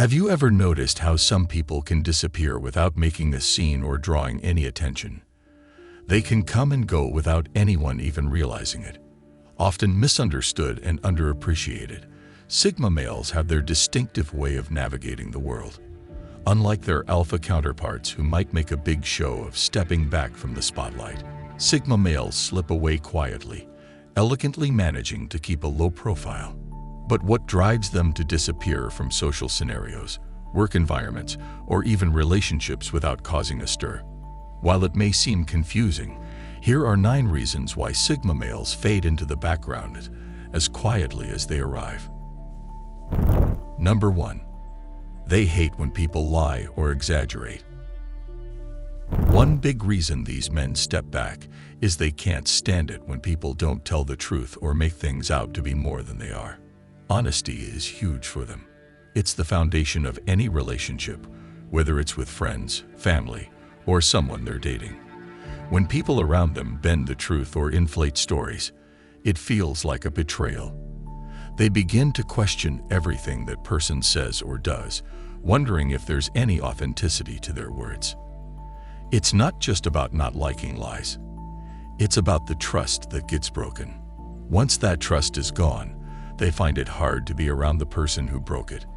Have you ever noticed how some people can disappear without making a scene or drawing any attention? They can come and go without anyone even realizing it. Often misunderstood and underappreciated, Sigma males have their distinctive way of navigating the world. Unlike their alpha counterparts who might make a big show of stepping back from the spotlight, Sigma males slip away quietly, elegantly managing to keep a low profile. But what drives them to disappear from social scenarios, work environments, or even relationships without causing a stir? While it may seem confusing, here are 9 reasons why Sigma males fade into the background as quietly as they arrive. Number 1. They hate when people lie or exaggerate. One big reason these men step back is they can't stand it when people don't tell the truth or make things out to be more than they are. Honesty is huge for them. It's the foundation of any relationship, whether it's with friends, family, or someone they're dating. When people around them bend the truth or inflate stories, it feels like a betrayal. They begin to question everything that person says or does, wondering if there's any authenticity to their words. It's not just about not liking lies. It's about the trust that gets broken. Once that trust is gone, they find it hard to be around the person who broke it.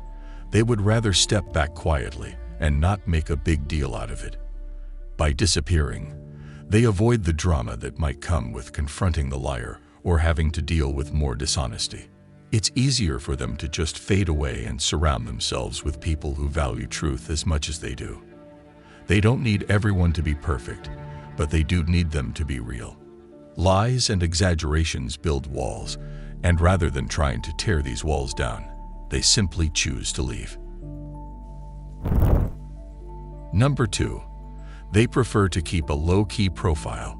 They would rather step back quietly and not make a big deal out of it. By disappearing, they avoid the drama that might come with confronting the liar or having to deal with more dishonesty. It's easier for them to just fade away and surround themselves with people who value truth as much as they do. They don't need everyone to be perfect, but they do need them to be real. Lies and exaggerations build walls, and rather than trying to tear these walls down, they simply choose to leave. Number 2. They prefer to keep a low-key profile.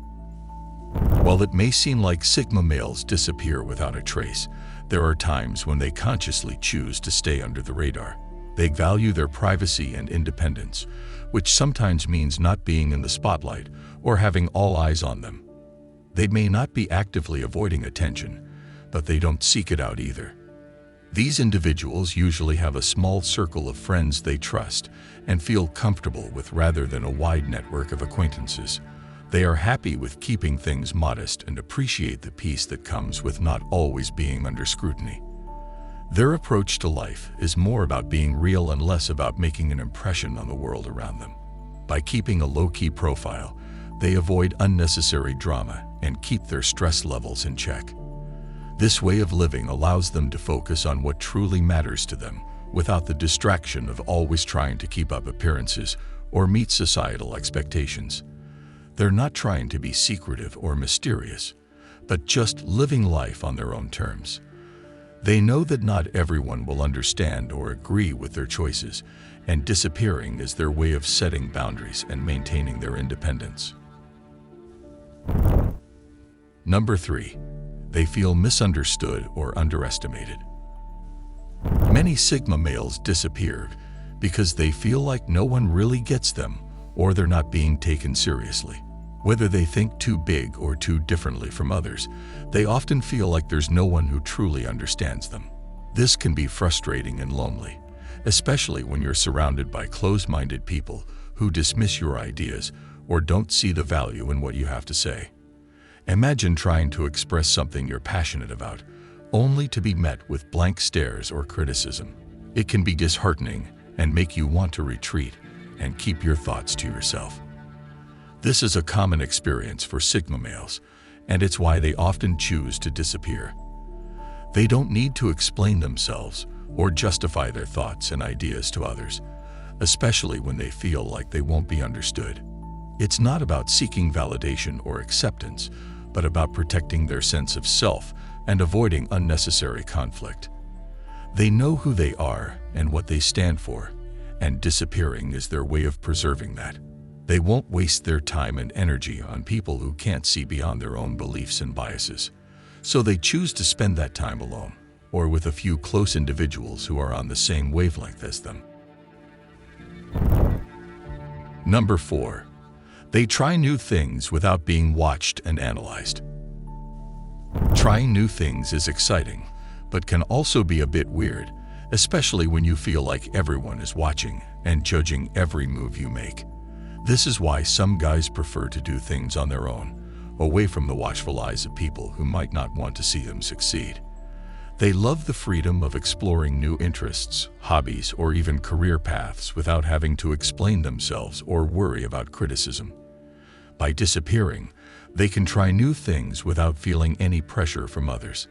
While it may seem like Sigma males disappear without a trace, there are times when they consciously choose to stay under the radar. They value their privacy and independence, which sometimes means not being in the spotlight or having all eyes on them. They may not be actively avoiding attention, but they don't seek it out either. These individuals usually have a small circle of friends they trust and feel comfortable with rather than a wide network of acquaintances. They are happy with keeping things modest and appreciate the peace that comes with not always being under scrutiny. Their approach to life is more about being real and less about making an impression on the world around them. By keeping a low-key profile, they avoid unnecessary drama and keep their stress levels in check. This way of living allows them to focus on what truly matters to them without the distraction of always trying to keep up appearances or meet societal expectations. They're not trying to be secretive or mysterious, but just living life on their own terms. They know that not everyone will understand or agree with their choices, and disappearing is their way of setting boundaries and maintaining their independence. Number 3. They feel misunderstood or underestimated. Many Sigma males disappear because they feel like no one really gets them or they're not being taken seriously. Whether they think too big or too differently from others, they often feel like there's no one who truly understands them. This can be frustrating and lonely, especially when you're surrounded by closed-minded people who dismiss your ideas or don't see the value in what you have to say. Imagine trying to express something you're passionate about, only to be met with blank stares or criticism. It can be disheartening and make you want to retreat and keep your thoughts to yourself. This is a common experience for Sigma males, and it's why they often choose to disappear. They don't need to explain themselves or justify their thoughts and ideas to others, especially when they feel like they won't be understood. It's not about seeking validation or acceptance, but about protecting their sense of self and avoiding unnecessary conflict. They know who they are and what they stand for, and disappearing is their way of preserving that. They won't waste their time and energy on people who can't see beyond their own beliefs and biases, so they choose to spend that time alone or with a few close individuals who are on the same wavelength as them. Number 4. They try new things without being watched and analyzed. Trying new things is exciting, but can also be a bit weird, especially when you feel like everyone is watching and judging every move you make. This is why some guys prefer to do things on their own, away from the watchful eyes of people who might not want to see them succeed. They love the freedom of exploring new interests, hobbies, or even career paths without having to explain themselves or worry about criticism. By disappearing, they can try new things without feeling any pressure from others.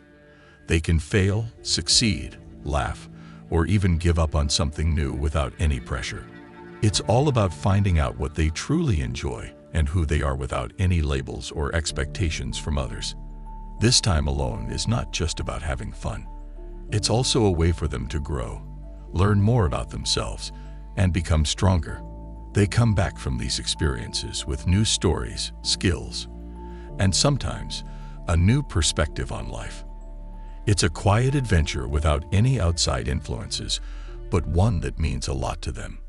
They can fail, succeed, laugh, or even give up on something new without any pressure. It's all about finding out what they truly enjoy and who they are without any labels or expectations from others. This time alone is not just about having fun. It's also a way for them to grow, learn more about themselves, and become stronger. They come back from these experiences with new stories, skills, and sometimes a new perspective on life. It's a quiet adventure without any outside influences, but one that means a lot to them.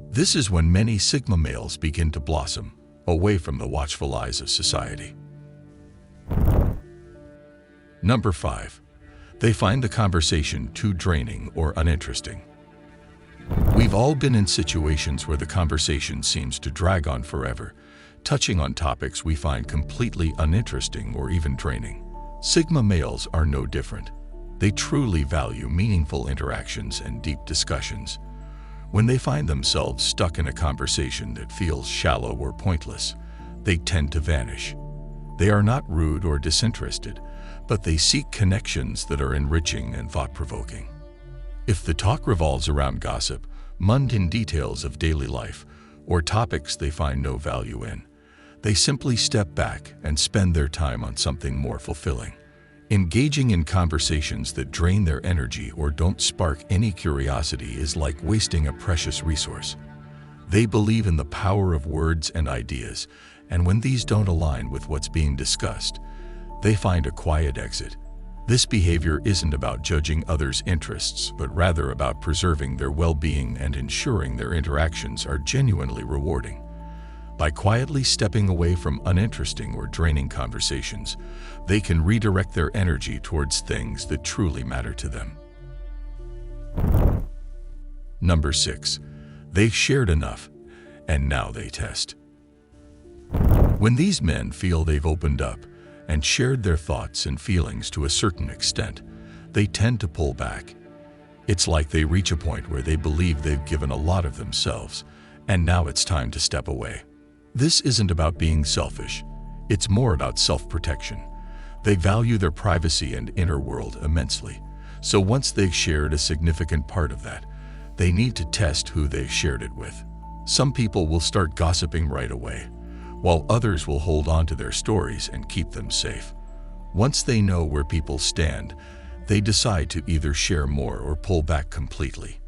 This is when many Sigma males begin to blossom, away from the watchful eyes of society. Number 5. They find the conversation too draining or uninteresting. We've all been in situations where the conversation seems to drag on forever, touching on topics we find completely uninteresting or even draining. Sigma males are no different. They truly value meaningful interactions and deep discussions. When they find themselves stuck in a conversation that feels shallow or pointless, they tend to vanish. They are not rude or disinterested, but they seek connections that are enriching and thought-provoking. If the talk revolves around gossip, mundane details of daily life, or topics they find no value in, they simply step back and spend their time on something more fulfilling. Engaging in conversations that drain their energy or don't spark any curiosity is like wasting a precious resource. They believe in the power of words and ideas, and when these don't align with what's being discussed, they find a quiet exit. This behavior isn't about judging others' interests, but rather about preserving their well-being and ensuring their interactions are genuinely rewarding. By quietly stepping away from uninteresting or draining conversations, they can redirect their energy towards things that truly matter to them. Number 6. They've shared enough, and now they test. When these men feel they've opened up and shared their thoughts and feelings to a certain extent, they tend to pull back. It's like they reach a point where they believe they've given a lot of themselves, and now it's time to step away. This isn't about being selfish. It's more about self-protection. They value their privacy and inner world immensely, so once they've shared a significant part of that, they need to test who they've shared it with. Some people will start gossiping right away, while others will hold on to their stories and keep them safe. Once they know where people stand, they decide to either share more or pull back completely.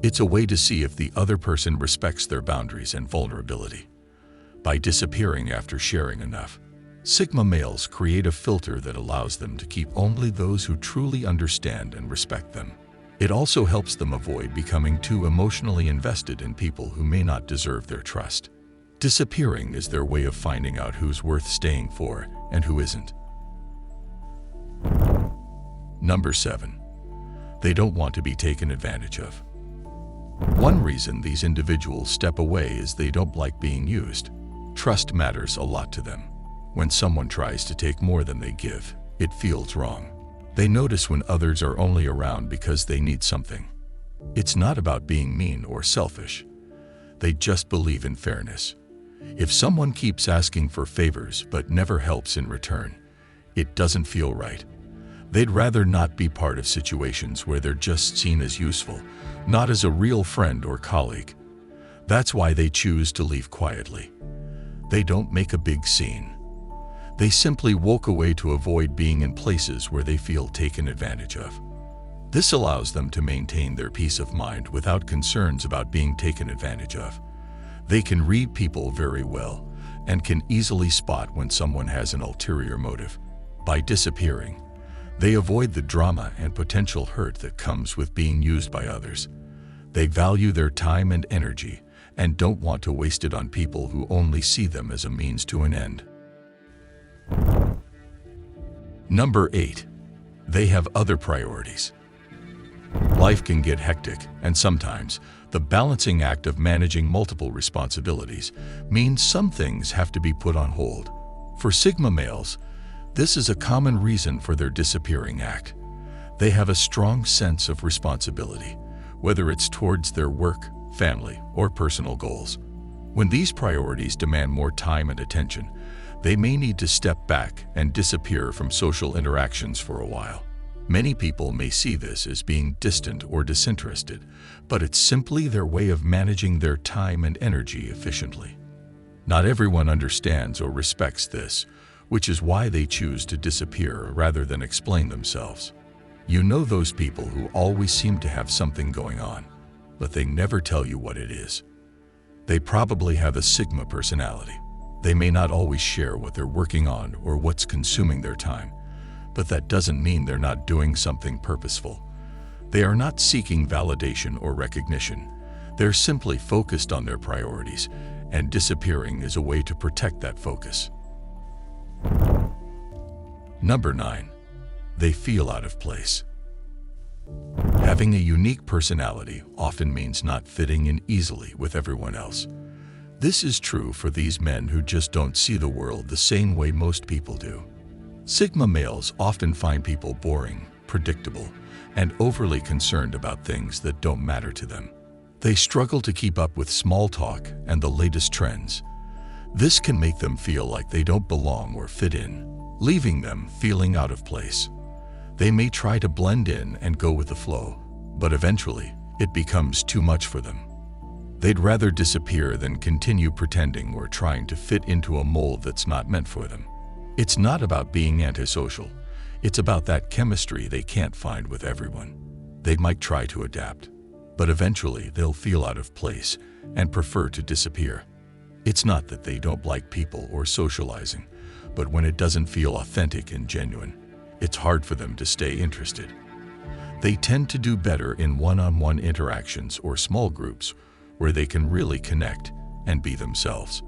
It's a way to see if the other person respects their boundaries and vulnerability. By disappearing after sharing enough, Sigma males create a filter that allows them to keep only those who truly understand and respect them. It also helps them avoid becoming too emotionally invested in people who may not deserve their trust. Disappearing is their way of finding out who's worth staying for and who isn't. Number 7. They don't want to be taken advantage of. One reason these individuals step away is they don't like being used. Trust matters a lot to them. When someone tries to take more than they give, it feels wrong. They notice when others are only around because they need something. It's not about being mean or selfish. They just believe in fairness. If someone keeps asking for favors but never helps in return, it doesn't feel right. They'd rather not be part of situations where they're just seen as useful, not as a real friend or colleague. That's why they choose to leave quietly. They don't make a big scene. They simply walk away to avoid being in places where they feel taken advantage of. This allows them to maintain their peace of mind without concerns about being taken advantage of. They can read people very well and can easily spot when someone has an ulterior motive. By disappearing, they avoid the drama and potential hurt that comes with being used by others. They value their time and energy and don't want to waste it on people who only see them as a means to an end. Number 8. They have other priorities. Life can get hectic, and sometimes the balancing act of managing multiple responsibilities means some things have to be put on hold. For Sigma males, this is a common reason for their disappearing act. They have a strong sense of responsibility, whether it's towards their work, family, or personal goals. When these priorities demand more time and attention, they may need to step back and disappear from social interactions for a while. Many people may see this as being distant or disinterested, but it's simply their way of managing their time and energy efficiently. Not everyone understands or respects this, which is why they choose to disappear rather than explain themselves. You know those people who always seem to have something going on, but they never tell you what it is. They probably have a Sigma personality. They may not always share what they're working on or what's consuming their time, but that doesn't mean they're not doing something purposeful. They are not seeking validation or recognition. They're simply focused on their priorities, and disappearing is a way to protect that focus. Number 9. They feel out of place. Having a unique personality often means not fitting in easily with everyone else. This is true for these men who just don't see the world the same way most people do. Sigma males often find people boring, predictable, and overly concerned about things that don't matter to them. They struggle to keep up with small talk and the latest trends. This can make them feel like they don't belong or fit in, leaving them feeling out of place. They may try to blend in and go with the flow, but eventually it becomes too much for them. They'd rather disappear than continue pretending or trying to fit into a mold that's not meant for them. It's not about being antisocial. It's about that chemistry they can't find with everyone. They might try to adapt, but eventually they'll feel out of place and prefer to disappear. It's not that they don't like people or socializing, but when it doesn't feel authentic and genuine, it's hard for them to stay interested. They tend to do better in one-on-one interactions or small groups where they can really connect and be themselves.